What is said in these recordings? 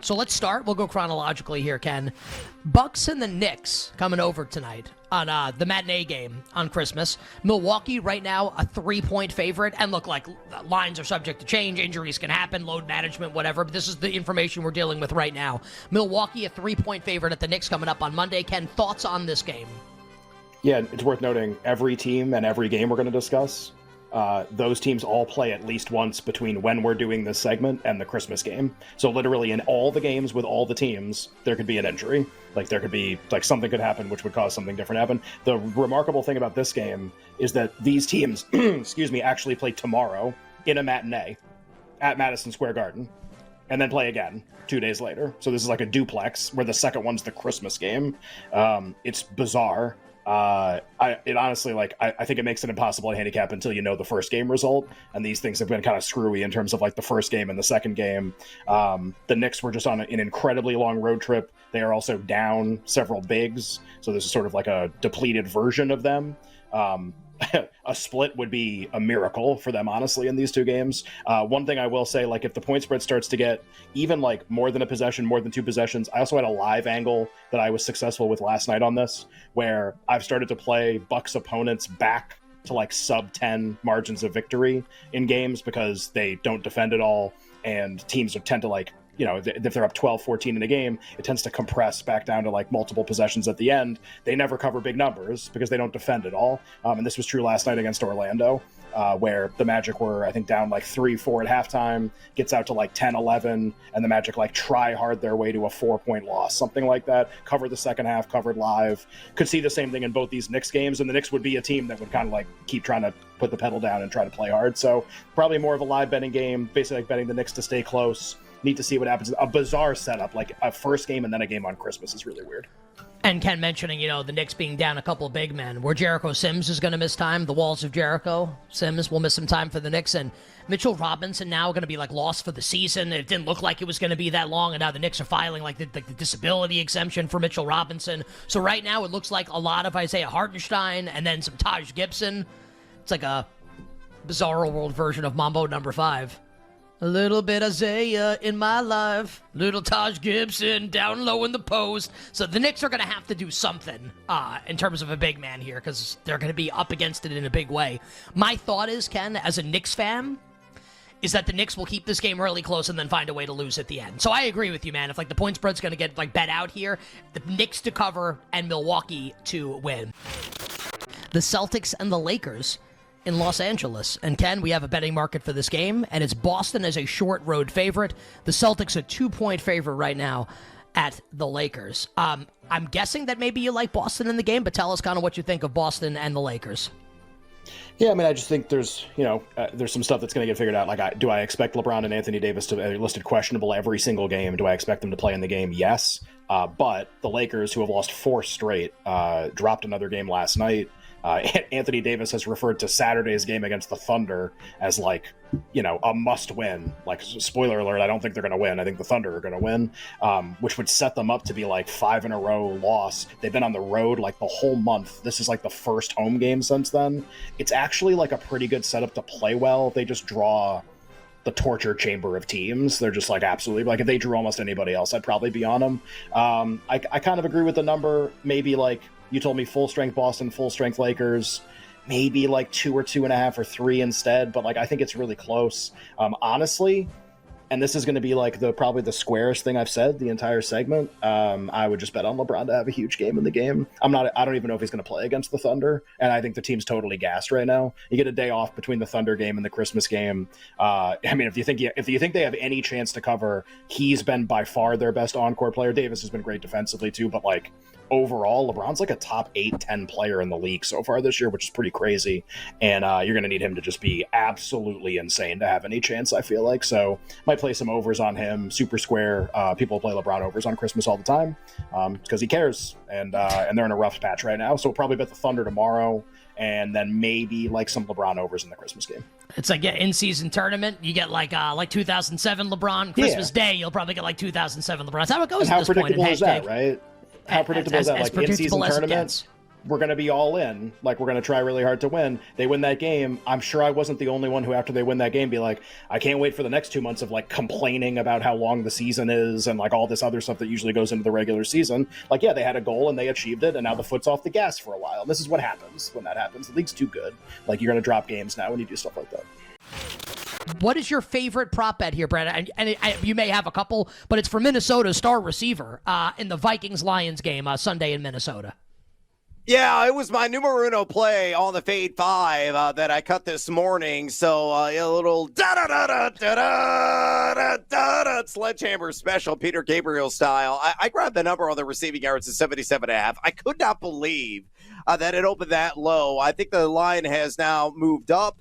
So let's start. We'll go chronologically here, Ken. Bucks and the Knicks coming over tonight on the matinee game on Christmas. Milwaukee right now a 3-point favorite. And look, like, lines are subject to change. Injuries can happen, load management, whatever. But this is the information we're dealing with right now. Milwaukee a 3-point favorite at the Knicks coming up on Monday. Ken, thoughts on this game? Yeah, it's worth noting every team and every game we're going to discuss, those teams all play at least once between when we're doing this segment and the Christmas game. So literally in all the games with all the teams, there could be an injury. Like there could be, like something could happen which would cause something different to happen. The remarkable thing about this game is that these teams, excuse me, actually play tomorrow in a matinee at Madison Square Garden and then play again 2 days later. So this is like a duplex where the second one's the Christmas game. It's bizarre. It honestly, like, I think it makes it impossible to handicap until you know the first game result, and these things have been kind of screwy in terms of like the first game and the second game. The Knicks were just on an incredibly long road trip. They are also down several bigs, so this is sort of like a depleted version of them. A split would be a miracle for them, honestly, in these two games. One thing I will say, like, if the point spread starts to get even like more than a possession, more than two possessions, I also had a live angle that I was successful with last night on this, where I've started to play Bucks opponents back to like sub 10 margins of victory in games because they don't defend at all, and teams tend to, like, you know, if they're up 12-14 in a game, it tends to compress back down to like multiple possessions at the end. They never cover big numbers because they don't defend at all. And this was true last night against Orlando, where the Magic were, I think, down like 3-4 at halftime, gets out to like 10-11, and the Magic like try hard their way to a 4-point loss, something like that. Covered the second half, covered live. Could see the same thing in both these Knicks games, and the Knicks would be a team that would kind of like keep trying to put the pedal down and try to play hard. So probably more of a live betting game, basically like betting the Knicks to stay close. Need to see what happens. A bizarre setup, like a first game and then a game on Christmas, is really weird. And Ken mentioning, you know, the Knicks being down a couple of big men, where Jericho Sims is going to miss time. The Walls of Jericho. Sims will miss some time for the Knicks. And Mitchell Robinson now going to be, like, lost for the season. It didn't look like it was going to be that long, and now the Knicks are filing, like, the disability exemption for Mitchell Robinson. So right now it looks like a lot of Isaiah Hartenstein and then some Taj Gibson. It's like a bizarro world version of Mambo number 5. A little bit Isaiah in my life. Little Taj Gibson down low in the post. So the Knicks are going to have to do something in terms of a big man here because they're going to be up against it in a big way. My thought is, Ken, as a Knicks fan, is that the Knicks will keep this game really close and then find a way to lose at the end. So I agree with you, man. If like the point spread's going to get like bet out here, the Knicks to cover and Milwaukee to win. The Celtics and the Lakers in Los Angeles. And Ken, we have a betting market for this game, and it's Boston as a short road favorite. The Celtics a 2-point favorite right now at the Lakers. I'm guessing that maybe you like Boston in the game, but tell us kind of what you think of Boston and the Lakers. Yeah, I mean, I just think there's, you know, there's some stuff that's going to get figured out. Like, do I expect LeBron and Anthony Davis to be listed questionable every single game? Do I expect them to play in the game? Yes. But the Lakers, who have lost 4 straight, dropped another game last night. Anthony Davis has referred to Saturday's game against the Thunder as, like, you know, a must-win. Like, spoiler alert, I don't think they're going to win. I think the Thunder are going to win, which would set them up to be, like, 5-in-a-row loss. They've been on the road, like, the whole month. This is, like, the first home game since then. It's actually, like, a pretty good setup to play well. They just draw the torture chamber of teams. They're just, like, absolutely, like, if they drew almost anybody else, I'd probably be on them. I kind of agree with the number. Maybe, like, you told me full strength Boston, full strength Lakers, maybe like 2 or 2.5 or 3 instead. But like, I think it's really close. Honestly, and this is going to be like probably the squarest thing I've said the entire segment. I would just bet on LeBron to have a huge game in the game. I don't even know if he's going to play against the Thunder. And I think the team's totally gassed right now. You get a day off between the Thunder game and the Christmas game. I mean, if you think they have any chance to cover, he's been by far their best on-court player. Davis has been great defensively too, but like, overall, LeBron's like a top 8-10 player in the league so far this year, which is pretty crazy. And you're going to need him to just be absolutely insane to have any chance, I feel like. So might play some overs on him, super square. People play LeBron overs on Christmas all the time because he cares. And they're in a rough patch right now. So we'll probably bet the Thunder tomorrow, and then maybe like some LeBron overs in the Christmas game. It's like, yeah, in-season tournament, you get like 2007 LeBron. Christmas Day, you'll probably get like 2007 LeBron. That's how it goes. And at how this point predictable in is that, right? How predictable is that? Like in-season tournament? we're going to be all in. Like, we're going to try really hard to win. They win that game. I'm sure I wasn't the only one who, after they win that game, be like, I can't wait for the next 2 months of like complaining about how long the season is and like all this other stuff that usually goes into the regular season. Like, yeah, they had a goal and they achieved it, and now the foot's off the gas for a while. And this is what happens when that happens. The league's too good. Like, you're going to drop games now when you do stuff like that. What is your favorite prop bet here, Brad? And you may have a couple, but it's for Minnesota's star receiver in the Vikings-Lions game Sunday in Minnesota. Yeah, it was my numero uno play on the Fade 5 that I cut this morning. So a little da-da-da-da-da-da-da-da sledgehammer special, Peter Gabriel style. I grabbed the number on the receiving yards at 77.5. I could not believe that it opened that low. I think the line has now moved up.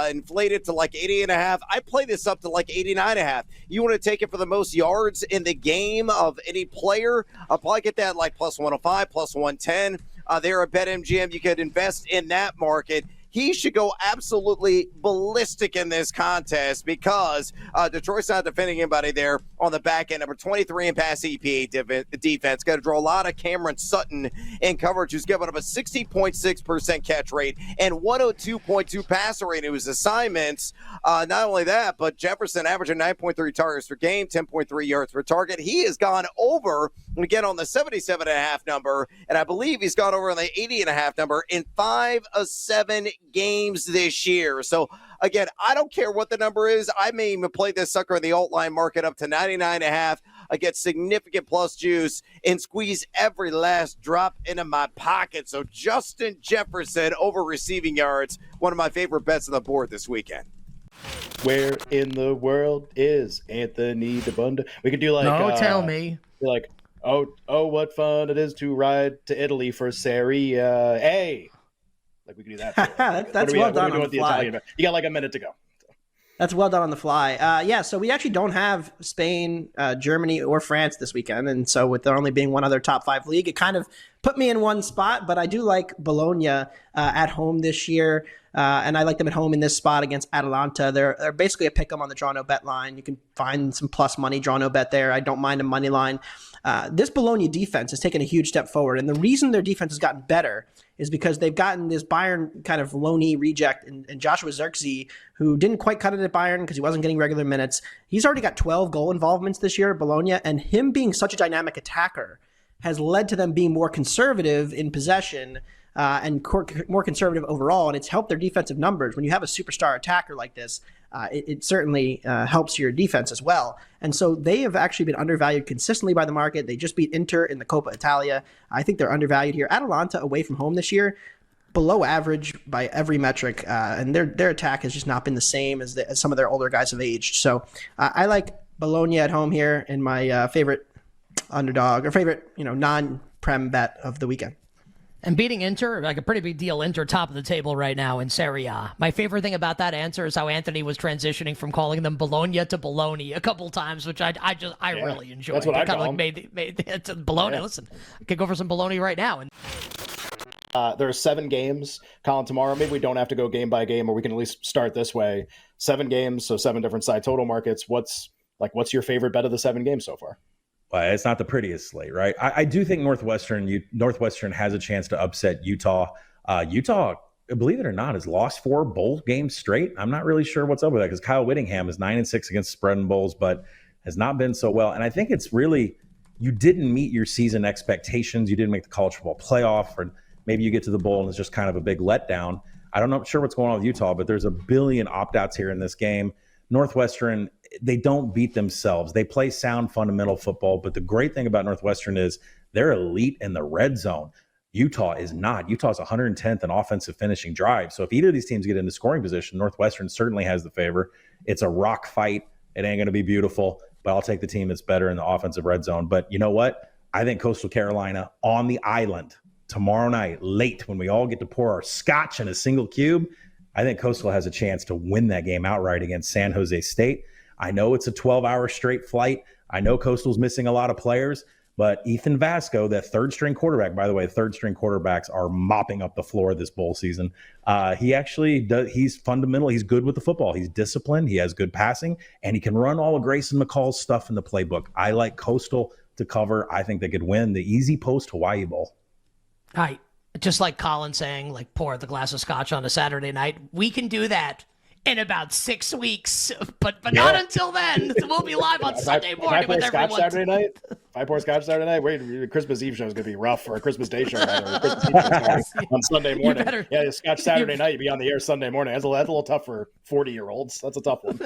Inflated to like 80.5. I play this up to like 89.5. You want to take it for the most yards in the game of any player? I'll probably get that like plus 105, plus 110. There at BetMGM, you could invest in that market. He should go absolutely ballistic in this contest because Detroit's not defending anybody there on the back end. Number 23 in pass EPA defense. Got to draw a lot of Cameron Sutton in coverage, who's given up a 60.6% catch rate and 102.2 passer rate in his assignments. Not only that, but Jefferson averaging 9.3 targets per game, 10.3 yards per target. He has gone over, again, on the 77.5 number, and I believe he's gone over on the 80.5 number in 5 of 7 games this year. So again, I don't care what the number is. I may even play this sucker in the alt line market up to 99.5. I get significant plus juice and squeeze every last drop into my pocket. So Justin Jefferson over receiving yards, one of my favorite bets on the board this weekend. Where in the world is Anthony DeBunda? We could do like Tell me. Like, oh, what fun it is to ride to Italy for Serie A. Like, we could do that. That's well done on the fly. You got like a minute to go. That's well done on the fly. So we actually don't have Spain, Germany, or France this weekend. And so with there only being one other top 5 league, it kind of put me in one spot. But I do like Bologna at home this year. And I like them at home in this spot against Atalanta. They're basically a pick 'em on the draw no bet line. You can find some plus money draw no bet there. I don't mind a money line. This Bologna defense has taken a huge step forward. And the reason their defense has gotten better is because they've gotten this Bayern kind of loanee reject and Joshua Zirkzee, who didn't quite cut it at Bayern because he wasn't getting regular minutes. He's already got 12 goal involvements this year at Bologna, and him being such a dynamic attacker has led to them being more conservative in possession and more conservative overall, and it's helped their defensive numbers. When you have a superstar attacker like this, it certainly helps your defense as well. And so they have actually been undervalued consistently by the market. They just beat Inter in the Coppa Italia. I think they're undervalued here. Atalanta away from home this year, below average by every metric, and their attack has just not been the same as some of their older guys have aged. So I like Bologna at home here in my favorite underdog or favorite non-prem bet of the weekend. And beating Inter, like a pretty big deal. Inter top of the table right now in Serie A. My favorite thing about that answer is how Anthony was transitioning from calling them Bologna to Bologna a couple times, which I really enjoyed. That's what I call them. Made it to Bologna. Yeah. Listen, I could go for some Bologna right now. And there are 7 games, Colin, tomorrow. Maybe we don't have to go game by game, or we can at least start this way. 7 games, so 7 different side total markets. What's your favorite bet of the 7 games so far? Well, it's not the prettiest slate, right? I do think Northwestern has a chance to upset Utah. Utah, believe it or not, has lost 4 bowl games straight. I'm not really sure what's up with that because Kyle Whittingham is 9-6 against spread and bowls, but has not been so well. And I think it's really, you didn't meet your season expectations. You didn't make the college football playoff, or maybe you get to the bowl and it's just kind of a big letdown. I'm not sure what's going on with Utah, but there's a billion opt-outs here in this game. Northwestern, they don't beat themselves. They play sound fundamental football, but the great thing about Northwestern is they're elite in the red zone. Utah is not. Utah's 110th in offensive finishing drive. So if either of these teams get into scoring position, Northwestern certainly has the favor. It's a rock fight. It ain't going to be beautiful, but I'll take the team that's better in the offensive red zone. But you know what? I think Coastal Carolina on the island tomorrow night, late, when we all get to pour our scotch in a single cube, I think Coastal has a chance to win that game outright against San Jose State. I know it's a 12-hour straight flight. I know Coastal's missing a lot of players, but Ethan Vasco, that third-string quarterback, by the way, third-string quarterbacks are mopping up the floor this bowl season. He actually does. He's fundamental. He's good with the football. He's disciplined. He has good passing, and he can run all of Grayson McCall's stuff in the playbook. I like Coastal to cover. I think they could win the Easy Post Hawaii Bowl. All right. Just like Colin saying, like, pour the glass of scotch on a Saturday night. We can do that in about 6 weeks, but not until then. We'll be live on Sunday morning with everyone. If I pour scotch Saturday night, wait, Christmas Eve show is going to be rough, or a Christmas Day show rather, or Christmas Eve show on Sunday morning. Scotch Saturday night, you be on the air Sunday morning. That's a little tough for 40-year-olds. That's a tough one.